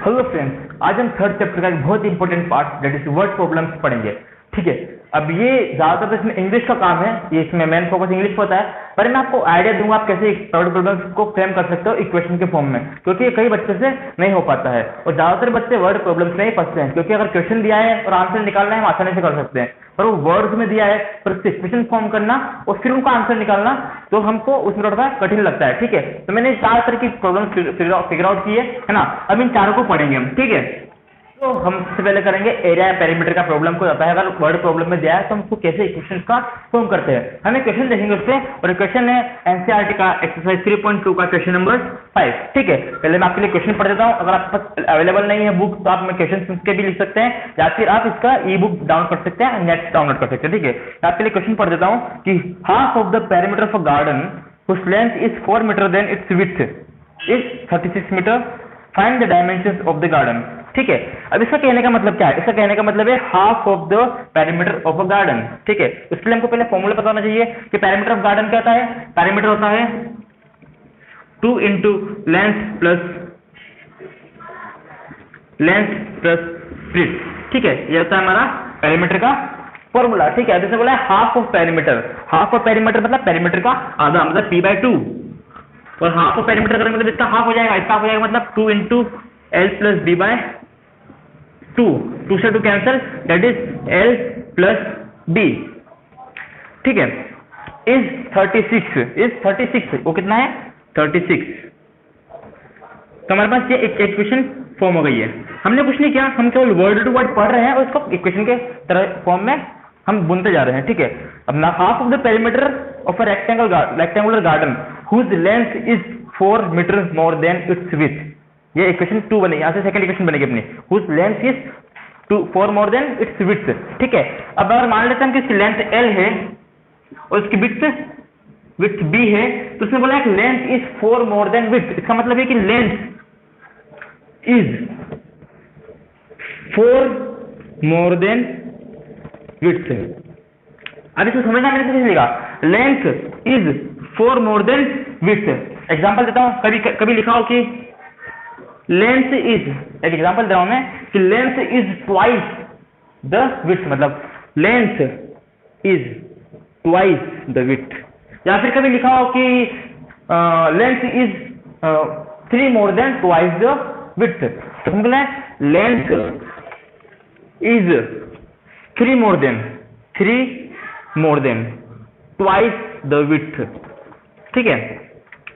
Hello friends, आज हम third chapter का एक बहुत important part that is word problems पढ़ेंगे। ठीक है, अब ये ज्यादातर तो इसमें इंग्लिश का काम है, ये इसमें मेन फोकस इंग्लिश पर होता है, पर मैं आपको आइडिया दूंगा आप कैसे वर्ड प्रॉब्लम्स को फ्रेम कर सकते हो इक्वेशन के फॉर्म में, क्योंकि ये कई बच्चों से नहीं हो पाता है और ज्यादातर बच्चे वर्ड प्रॉब्लम्स में ही फंसते हैं, क्योंकि अगर क्वेश्चन दिया है और आंसर निकालना है हम आसानी से कर सकते हैं, पर वो वर्ड्स में दिया है पर उससे इक्वेशन फॉर्म करना और फिर उनका आंसर निकालना तो हमको उसमें थोड़ा कठिन लगता है। ठीक है, तो मैंने 4 तरह की प्रॉब्लम फिगर आउट की है ना। अब इन चारों को पढ़ेंगे हम। ठीक है, तो हम सबसे पहले करेंगे एरिया या पेरीमीटर का प्रॉब्लम को जाता है। अगर वर्ड प्रॉब्लम में दिया है तो हमको कैसे इक्वेशन का फॉर्म करते हैं, हमें क्वेश्चन देखेंगे उससे, और क्वेश्चन है एनसीईआरटी का एक्सरसाइज 3.2 का क्वेश्चन नंबर 5। ठीक है, पहले मैं आपके लिए क्वेश्चन पढ़ देता हूँ। अगर आपके पास अवेलेबल नहीं है बुक तो आप क्वेश्चन के भी लिख सकते हैं या फिर आप इसका ई बुक डाउनलोड कर सकते हैं, नेट डाउनलोड कर सकते हैं। ठीक है, मैं आपके लिए क्वेश्चन पढ़ देता हूँ कि half of the perimeter of a garden whose length is 4 meter then its width is 36 meter, find the dimensions of the garden। ठीक है, अब इसका कहने का मतलब क्या है? इसका कहने का मतलब है half of the perimeter of a garden. ठीक है, उसके लिए हमको पहले फॉर्मूला पता होना चाहिए कि पेरीमीटर ऑफ गार्डन क्या होता है। पेरीमीटर होता है 2 into लेंथ प्लस ब्रेड्थ। ठीक है, ये होता है हमारा पेरीमीटर का फॉर्मूला। ठीक है, जैसे बोला है half of perimeter, half of perimeter मतलब पेरीमीटर का आधा, मतलब p/2, और हाफ ऑफ पेरीमीटर करेंगे मतलब इसका हाफ हो जाएगा, इसका हाफ हो जाएगा, मतलब 2 into l plus b/2, 2 से 2 cancel, that is l plus b। ठीक है, इज 36 वो कितना है 36। तो हमारे पास ये एक इक्वेशन फॉर्म हो गई है। हमने कुछ नहीं किया, हम केवल वर्ड टू वर्ड पढ़ रहे हैं और इसको इक्वेशन के तरह फॉर्म में हम बुनते जा रहे हैं। ठीक है, अब ना half of the perimeter of a rectangular garden whose length is 4 metre more than its width, ये इक्वेशन 2 बनेगी। यहाँ से सेकंड इक्वेशन बनेगी अपनी, whose length is 4 more than its width. ठीक है, अब अगर मान लेते हैं कि इसकी लेंथ l है और इसकी विड्थ b है, तो उसने बोला है length is 4 more than width. इसका मतलब है कि length is 4 more than width. अब इसको समझना मैंने कैसे लिखा, length is 4 more than width. Example देता हूं, कभी लिखा हो कि लेंथ इज, एक एग्जांपल दे रहा हूं मैं कि length is twice the width, मतलब length is twice the width. या फिर कभी लिखा हो कि length is 3 more then twice the width, तो हम बोले length is 3 more then twice the width. ठीक है,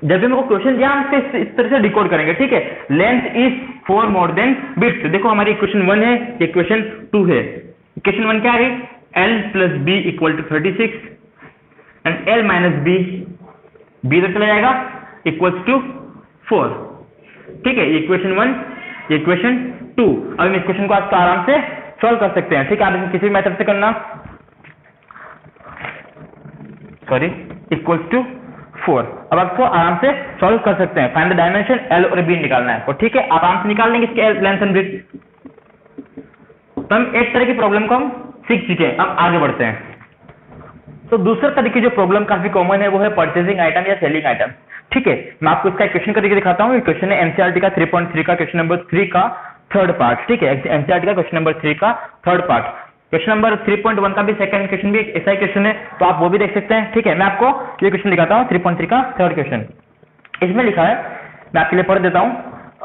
जब भी मेरे को क्वेश्चन दिया हम इसको इस तरह से डिकोड करेंगे। ठीक है, length is 4 more than width. देखो हमारी इक्वेशन 1 है, इक्वेशन 2 है। इक्वेशन 1 क्या है, l plus b equal to 36 and l minus b इधर चला जाएगा इक्वल्स टू 4। ठीक है, इक्वेशन 1, इक्वेशन 2। अब हम इक्वेशन को आज तो आराम से सॉल्व कर सकते हैं। ठीक है, आप इसे किसी भी मेथड से करना, इक्वल्स टू 4। अब आपको आराम से सॉल्व कर सकते हैं। फाइंड द डायमेंशन l और b निकालना है, और ठीक है आराम से निकाल लेंगे इसके लेंथ एंड ब्रेड्थ। तो हम एक तरह की प्रॉब्लम को हम सीख चुके हैं, अब आगे बढ़ते हैं। तो दूसरा तरह की जो प्रॉब्लम काफी कॉमन है वो है परचेजिंग आइटम या सेलिंग आइटम। ठीक है, मैं आपको इसका क्वेश्चन करके दिखाता हूँ। क्वेश्चन है एनसीईआरटी का 3.3 का क्वेश्चन नंबर 3 का थर्ड पार्ट। ठीक है, एनसीईआरटी का क्वेश्चन नंबर 3 का थर्ड पार्ट। क्वेश्चन नंबर 3.1 का भी सेकंड क्वेश्चन भी ऐसा ही क्वेश्चन है, तो आप वो भी देख सकते हैं। ठीक है, मैं आपको ये क्वेश्चन दिखाता हूँ 3.3 का थर्ड क्वेश्चन। इसमें लिखा है, मैं आपके लिए पढ़ देता हूँ,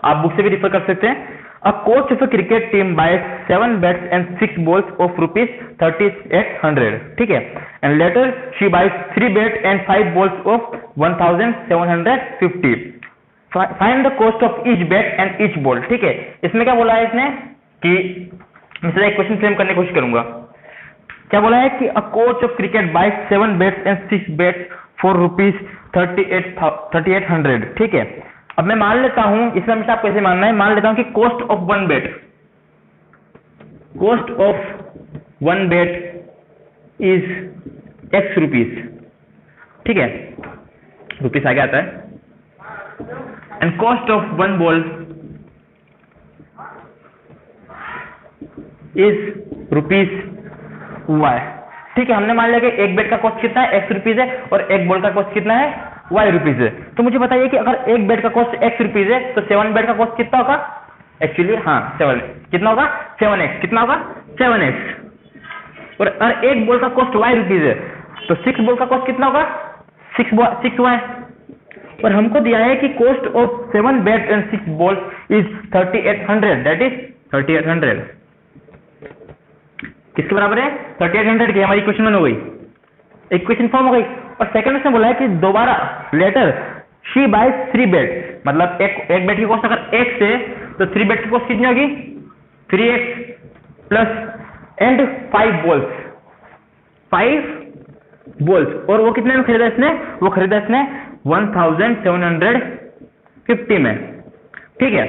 आप बुक से भी रिफर कर सकते हैं। A coach of a cricket team buys 7 bats and 6 balls of rupees 3800. ठीक है, and later she buys 3 bats and 5 balls of 1750. Find the cost of each bat and each ball। ठीक है, इसमें क्या बोला है इसने कि मैं एक क्वेश्चन फ्रेम करने की कोशिश करूंगा। क्या बोला है कि a coach of cricket buys 7 bats and 6 bats for rupees 3800। ठीक है, अब मैं मान लेता हूं, इसमें हमेशा आपको ऐसे मानना है, मान लेता हूं कि cost of one bat is x rupees. ठीक है, रुपीज आगे आता है, and cost of one ball is rupees y। ठीक है, हमने मान लिया कि एक बेट का कॉस्ट कितना है x रुपीज है और एक बॉल का कॉस्ट कितना है y रुपीज है। तो मुझे बताइए कि अगर एक बेड का कॉस्ट x रुपीज है तो 7 बेड का कॉस्ट कितना होगा एक्चुअली हाँ 7, कितना होगा 7x, कितना होगा 7x। और एक बॉल का कॉस्ट y रुपीज है, तो 6 बॉल का कॉस्ट कितना होगा 6y। और हमको दिया है कि cost of 7 bat and 6 ball is 3800, that is 3800 किसके बराबर है 3800 की। हमारी इक्वेशन 1 हो गई, इक्वेशन फॉर्म हो गई। और सेकंड में बोला है कि दोबारा लेटर शी बाइज 3 बैट, मतलब एक बैट की कॉस्ट अगर x है तो 3 बैट की कॉस्ट कितनी होगी 3x प्लस एंड 5 बॉल्स। और वो कितने में खरीदा इसने, वो खरीदा इसने 1750 में। ठीक है,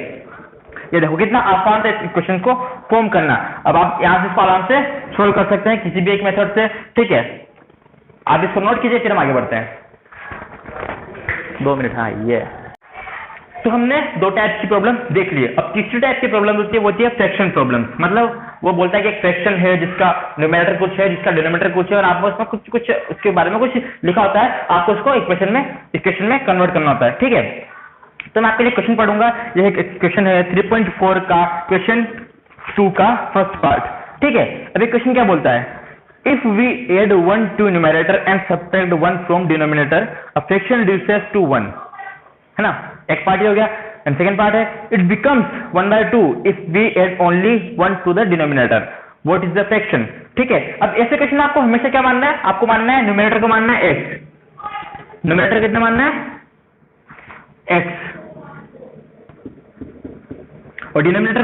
ये देखो कितना आसान था इस इक्वेशन को फॉर्म करना। अब आप यहां से इसको आराम से सोल्व कर सकते हैं किसी भी एक मेथड से। ठीक है, आप इसको नोट कीजिए, फिर हम आगे बढ़ते हैं। 2 मिनट, हाँ ये। तो हमने 2 टाइप की प्रॉब्लम देख ली। अब तीसरी टाइप की प्रॉब्लम होती है फ्रैक्शन प्रॉब्लम। मतलब वो बोलता है कि एक फ्रैक्शन है जिसका न्यूमरेटर कुछ है, जिसका डिनोमिनेटर कुछ है, और आपको उसमें कुछ उसके बारे में कुछ लिखा होता है, आपको उसको इक्वेशन में कन्वर्ट करना होता है। ठीक है, तो मैं आपके लिए क्वेश्चन पढ़ूंगा। यह एक क्वेश्चन है 3.4 का क्वेश्चन 2 का फर्स्ट पार्ट। ठीक है, अभी क्वेश्चन क्या बोलता है, if we add 1 to numerator and subtract 1 from denominator, a fraction reduces to 1, है ना। एक पार्ट हो गया। एंड सेकंड पार्ट है it becomes 1/2 if we add only 1 to the denominator, what is the fraction. ठीक है, अब ऐसे क्वेश्चन में आपको हमेशा क्या मानना है, आपको मानना है न्यूमरेटर को मानना है x, न्यूमरेटर कितना मानना है x, और डिनोमिनेटर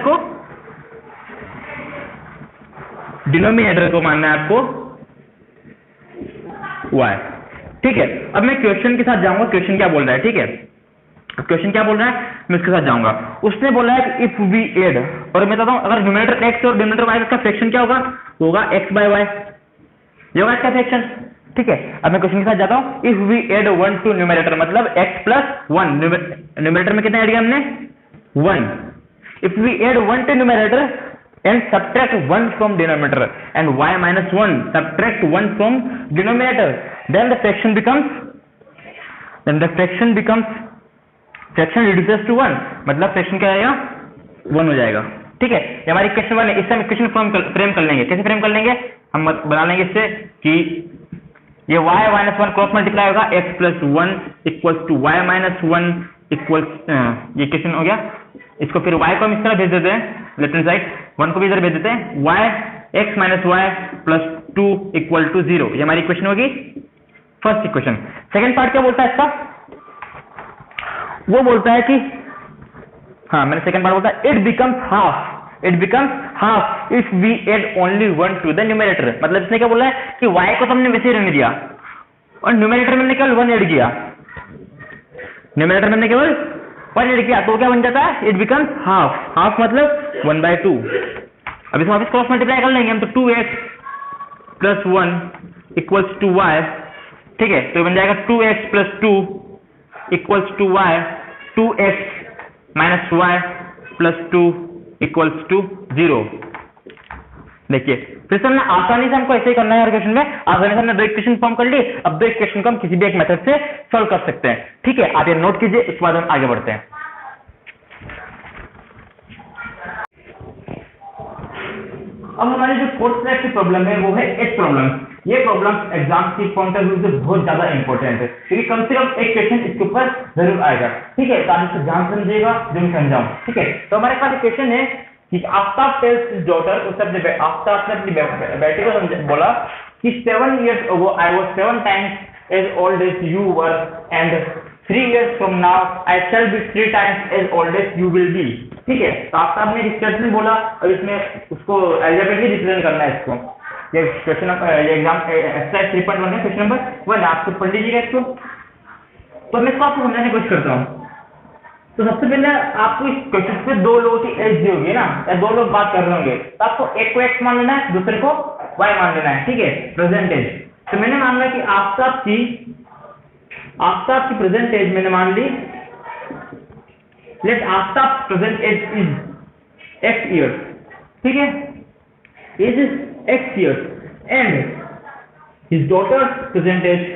को मानना है आपको y। ठीक है, अब मैं क्वेश्चन के साथ जाऊंगा, क्वेश्चन क्या बोल रहा है। ठीक है, क्वेश्चन क्या बोल रहा है मैं इसके साथ जाऊंगा। उसने बोला है कि इफ वी एड, और मैं बताता हूं अगर न्यूमरेटर x और डिनोमिनेटर y का फ्रैक्शन क्या होगा x/y, ये होगा इसका फ्रैक्शन। ठीक है, अब मैं क्वेश्चन के साथ जाता हूं। If we add 1 to numerator, मतलब x + 1, न्यूमरेटर में कितना ऐड किया हमने 1। If we add 1 to numerator and subtract 1 from denominator and y - 1 subtract 1 from denominator, then the fraction reduces to 1, मतलब फ्रैक्शन क्या आएगा 1 हो जाएगा। ठीक है, ये हमारी इक्वेशन 1 है। इससे हम इक्वेशन फ्रेम कर लेंगे। कैसे फ्रेम कर लेंगे, हम बना लेंगे इससे कि ये y - 1 क्रॉस मल्टीप्लाई होगा, x + 1 = y - 1 इक्वल्स, ये इक्वेशन हो गया। इसको फिर y को हम इस तरह भेज देते हैं, लेफ्ट हैंड साइड 1 को भी इधर भेज देते हैं, x - y + 2 = 0। ये हमारी इक्वेशन होगी फर्स्ट इक्वेशन। सेकंड पार्ट क्या बोलता है इसका, वो बोलता है कि हाँ मैंने सेकंड पार्ट बोलता है it becomes half if we add only 1 to the numerator। मतलब इसने क्या बोला है कि y को हमने वैसे ही रहने दिया और न्यूमरेटर में केवल 1 ऐड किया, न्यूमरेटर में केवल 1 ऐड किया, तो क्या बन जाता है इट बिकम्स हाफ मतलब 1/2। अब इसको वापस क्रॉस मल्टीप्लाई कर लेंगे हम, तो 2x + 1 = y। ठीक है, तो बन जाएगा 2x + 2 = y, 2x - y + 2 = 0। देखिए फिर से हमने आसानी से हमको ऐसे ही करना है हर क्वेश्चन में। आसानी से हमने 2 इक्वेशन फॉर्म कर ली। अब 2 इक्वेशन को हम किसी भी एक मेथड से सॉल्व कर सकते हैं। ठीक है, आप ये नोट कीजिए, उसके बाद हम आगे बढ़ते हैं। अब हमारी जो फोर्थ टाइप की प्रॉब्लम है वो है एक प्रॉब्लम। ये प्रॉब्लम एग्जाम की पॉइंट ऑफ व्यू से बहुत ज्यादा इंपॉर्टेंट है, क्योंकि कम से कम एक क्वेश्चन इसके ऊपर जरूर आएगा। ठीक है, तो आप इसको ध्यान समझिएगा जो मैं समझाऊं। ठीक है, तो हमारे पास क्वेश्चन है कि आफ्ताब टेल्स हिज डॉटर, उसने आफ्ताब ने अपनी बेटी को बोला कि 7 years ago I was 7 times as old as you were and 3 years from now I shall be 3 times as old as you will be। ठीक है, तो आफ्ताब ने डिस्कशन बोला और इसमें उसको एल्जेब्रिकली रिप्रेजेंट करना है इसको। ये क्वेश्चन ये एग्जाम एक्सरसाइज 3.1 है, क्वेश्चन नंबर 1 आप खुद पढ़ लीजिएगा इसको। तो मैं इसको आपको समझाने की कोशिश करता हूँ। तो सबसे पहले आपको इस क्वेश्चन पे 2 लोगों की एज दी होगी ना, या 2 लोग बात कर रहे होंगे, तो आपको एक को x मान लेना है, दूसरे को y मान लेना है। ठीक है, प्रेजेंट एज। तो मैंने मान लिया कि आफ्ताब की प्रेजेंट एज मैंने मान ली, let Aftab present age is x years। ठीक है, age is x years and his daughter present age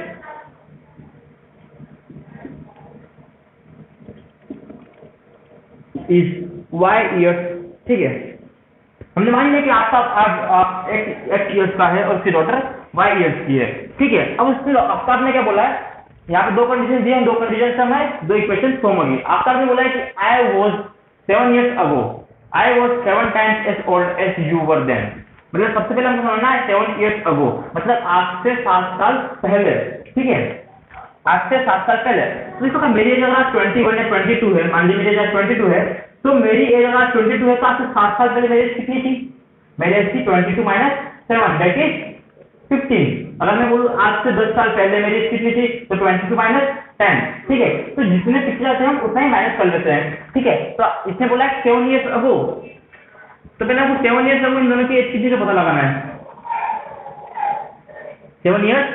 is y years, ठीक है। हमने मान लिया कि आपका एक्स ईयर्स का है और उसकी डॉटर वाई ईयर्स की है, ठीक है। अब उसने आपका आपने क्या बोला है, यहाँ पे दो कंडीशन दिए हैं, दो कंडीशन सम है, दो इक्वेशन फॉर्म होगी। आपका आपने बोला है कि I was 7 years ago, I was 7 times as old as you were then। मतलब सबसे पहले हमको समझना है 7 years ago मतलब आज से 7 साल पहले, ठीक है, आज से 7 साल पहले। तो इसको मेरी एज अगर 21 है, 22 है, मान लीजिए मेरी एज 22 है, तो मेरी एज अगर 22 है तो आज से 7 साल पहले मेरी एज कितनी थी, मेरी एज थी 22 - 7 दैट इज 15। अगर मैं बोलूं आज से 10 साल पहले मेरी एज कितनी थी, तो 22 - 10, ठीक है। तो जितने पिछले जाते हैं हम उतना ही माइनस कर लेते हैं, ठीक है। तो इसने बोला 7 years ago, तो पहले आपको 7 years ago इन दोनों की एज कितनी से पता लगाना है, 7 years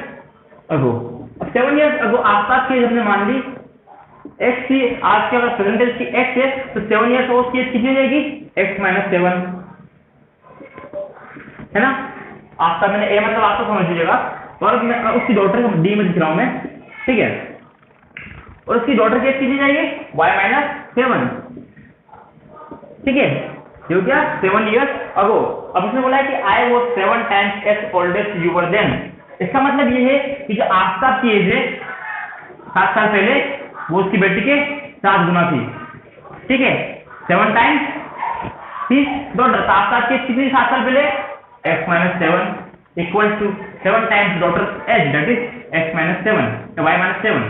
ago। अब 7 years ago आसपास की हमने मान ली x की, आज के अगर प्रेजेंटेज की x है तो 7 years ago की एज कितनी हो जाएगी, x - 7, है ना। आपका मैंने ए मतलब आपको समझ लीजिएगा। और मैं उसकी डॉटर को डी में दिख रहा हूं मैं, ठीक है, और उसकी डॉटर की एज कितनी जाएगी, y - 7, ठीक है। ये हो गया 7 years ago। अब उसने बोला है कि I was 7 times as old as you were then। इसका मतलब ये है कि जो आफ्ताब की एज है 7 साल पहले वो उसकी बेटी के 7 गुना थी, ठीक है। 7 times हिज डॉटर, आफ्ताब की एज कितनी 7 साल पहले, x - 7 equal to 7 times daughter age that is x - 7 y - 7,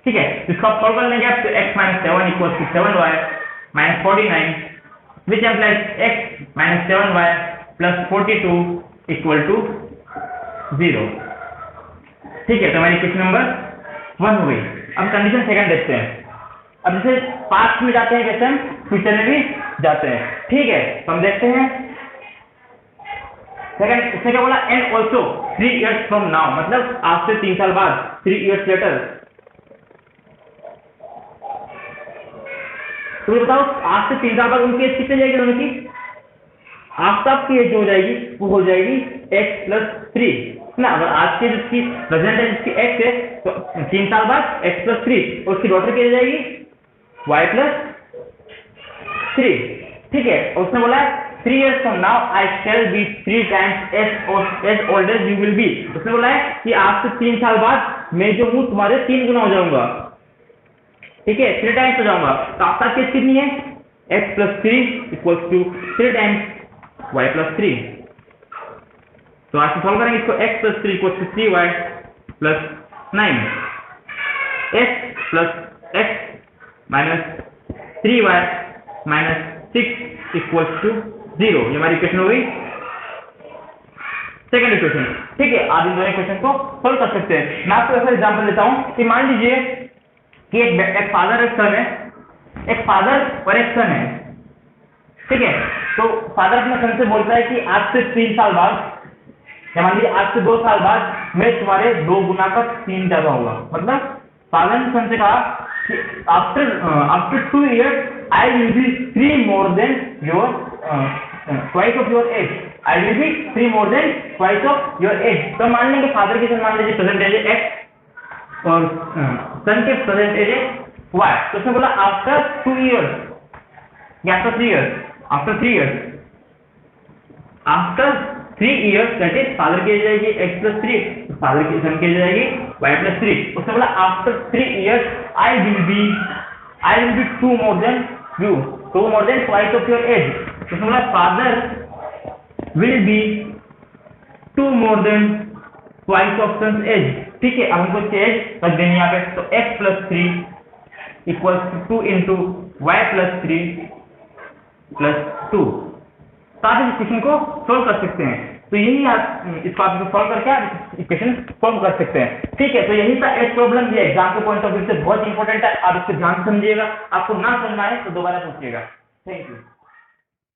ठीक है। इसको आप सॉल्व कर लेंगे आप, तो x - 7 equal to 7y - 49 which implies x - 7y plus 42 equal to 0, ठीक है। तो हमारी क्वेश्चन नंबर 1 हो गई। अब कंडीशन सेकंड देखते हैं। अब जैसे पास्ट में जाते हैं वैसे हम फ्यूचर में भी जाते हैं, ठीक है। तो हम देखते हैं सेकंड, उसने क्या बोला, and also 3 years from now, मतलब आज से 3 साल बाद, 3 years later। तो बताओ आज से 3 साल बाद उनकी एज कितनी जाएगी दोनों की, आफ्ताब की एज हो जाएगी, वो हो जाएगी x + 3 ना। अगर आज के जिसकी प्रेजेंट एज जिसकी x है तो 3 साल बाद x + 3 और उसकी डॉटर की एज जाएगी y + 3, ठीक है। और उसने बोला 3 years from now I shall be 3 times as old as you will be। उसने बोला है कि आज से 3 साल बाद मैं जो हूं तुम्हारे 3 गुना हो जाऊंगा, ठीक है, 3 टाइम्स हो जाऊंगा। तो आपका केस कितनी है, x + 3 equals to 3 times y + 3। तो आज सॉल्व करेंगे इसको, x + 3 equals to 3y + 9, x + x - 3y - 6 equals to 0। ये हमारी इक्वेशन हो गई सेकंड इक्वेशन, ठीक है। आप इन दोनों इक्वेशन को सॉल्व कर सकते हैं। मैं आपको ऐसा एग्जांपल लेता हूं कि मान लीजिए कि एक फादर एक सन है, एक फादर और एक सन है, ठीक है। तो फादर अपने सन से बोलता है कि आज से 3 साल बाद, या मान लीजिए आज से 2 साल बाद मैं तुम्हारे 2 गुना का 3 ज्यादा होगा। मतलब फादर ने सन से कहा कि after 2 years I will be 3 more than your twice of your age। I will be 3 more than twice of your age। तो मान लेंगे फादर की सन मान लीजिए प्रेजेंट एज है x और सन के प्रेजेंट एज है y। तो उसने बोला आफ्टर 2 years या after 3 years, after 3 years, after 3 years that is father की एज जाएगी x + 3, फादर की सन की एज जाएगी y + 3। उसने बोला after 3 years I will be 2 more than you, 2 more than twice of your age। तो उसने बोला father will be 2 more than twice of son's age, ठीक है। अब हमको इसकी एज रख देनी यहाँ पे, तो x + 3 equals to 2 into y + 3 + 2। तो आप इस इक्वेशन को सोल्व कर सकते हैं। तो यही आप इसको आप सॉल्व करके आप इक्वेशन सॉल्व कर सकते हैं, ठीक है। तो यही था एक प्रॉब्लम, ये एग्जाम के पॉइंट ऑफ व्यू से बहुत इंपॉर्टेंट है। आप इसको ध्यान से समझिएगा, आपको ना समझना है तो दोबारा पूछिएगा। Thank you.